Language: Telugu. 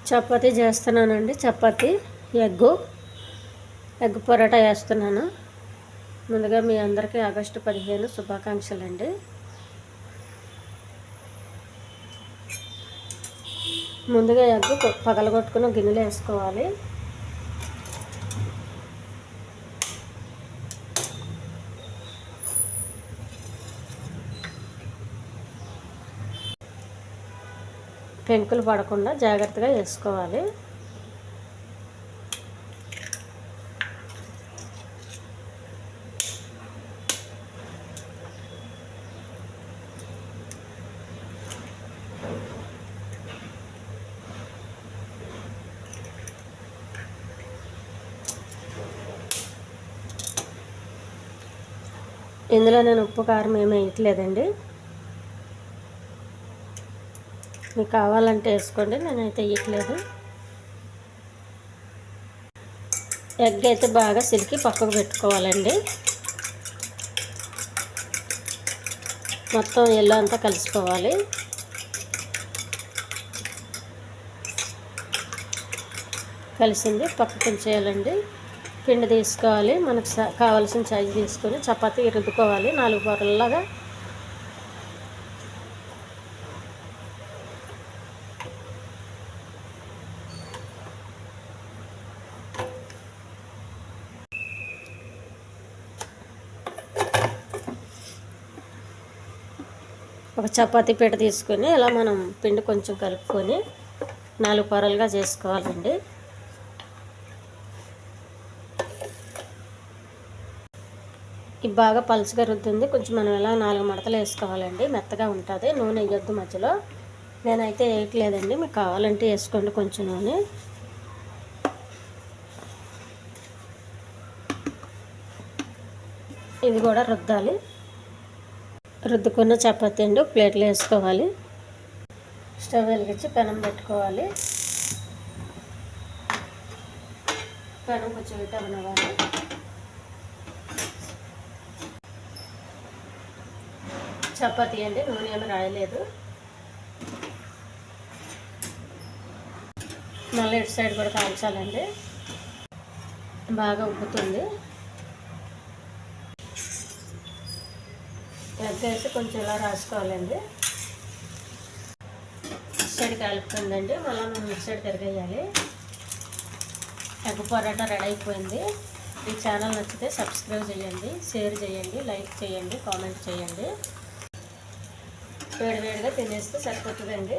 చపాతీ చేస్తున్నానండి. చపాతీ ఎగ్ పరోటా వేస్తున్నాను. ముందుగా మీ అందరికీ ఆగస్టు 15 శుభాకాంక్షలండి. ముందుగా ఎగ్ పగలగొట్టుకుని గిన్నెలో వేసుకోవాలి. పెంకులు పడకుండా జాగ్రత్తగా వేసుకోవాలి. ఇందులో నేను ఉప్పు కారం ఏమీ వేయట్లేదండి. మీకు కావాలంటే వేసుకోండి, నేనైతే వేయట్లేదు. ఎగ్ అయితే బాగా సిలికి పక్కకు పెట్టుకోవాలండి. మొత్తం ఎల్లో అంతా కలిసిపోవాలి. కలిసింది పక్కకు ఉంచేయాలండి. పిండి తీసుకోవాలి. మనకు కావాల్సిన సైజు తీసుకొని చపాతీ రుద్దుకోవాలి 4 పొరల్లాగా. ఒక చపాతీ పీట తీసుకొని ఇలా మనం పిండి కొంచెం కలుపుకొని 4 పొరలుగా చేసుకోవాలండి. ఇవి బాగా పలుచగా రుద్దుంది. కొంచెం మనం ఇలా 4 మడతలు వేసుకోవాలండి. మెత్తగా ఉంటుంది. నూనె వేయొద్దు మధ్యలో. నేనైతే వేయట్లేదండి, మీకు కావాలంటే వేసుకోండి కొంచెం నూనె. ఇది కూడా రుద్దాలి. రుద్దుకున్న చపాతీ అండి ప్లేట్లో వేసుకోవాలి. స్టవ్ వెలిగించి పెనం పెట్టుకోవాలి. పెనం కొంచెం హీట్ అవ్వనివ్వాలి. చపాతీ అండి, నూనె ఏమి రాయలేదు. మళ్ళీ ఇటు సైడ్ కూడా కాల్చాలండి. బాగా ఉబ్బుతుంది. ఎగ్ వేసి కొంచెం ఇలా రాసుకోవాలండి. ఇటు సైడ్ కాలుపుతుందండి. మళ్ళీ మనం ఇటు సైడ్ తిరగేయాలి. ఎగ్ పరోటా రెడీ అయిపోయింది. ఈ ఛానల్ నచ్చితే సబ్స్క్రైబ్ చేయండి, షేర్ చేయండి, లైక్ చేయండి, కామెంట్ చేయండి. వేడివేడిగా తినేస్తే సరిపోతుందండి.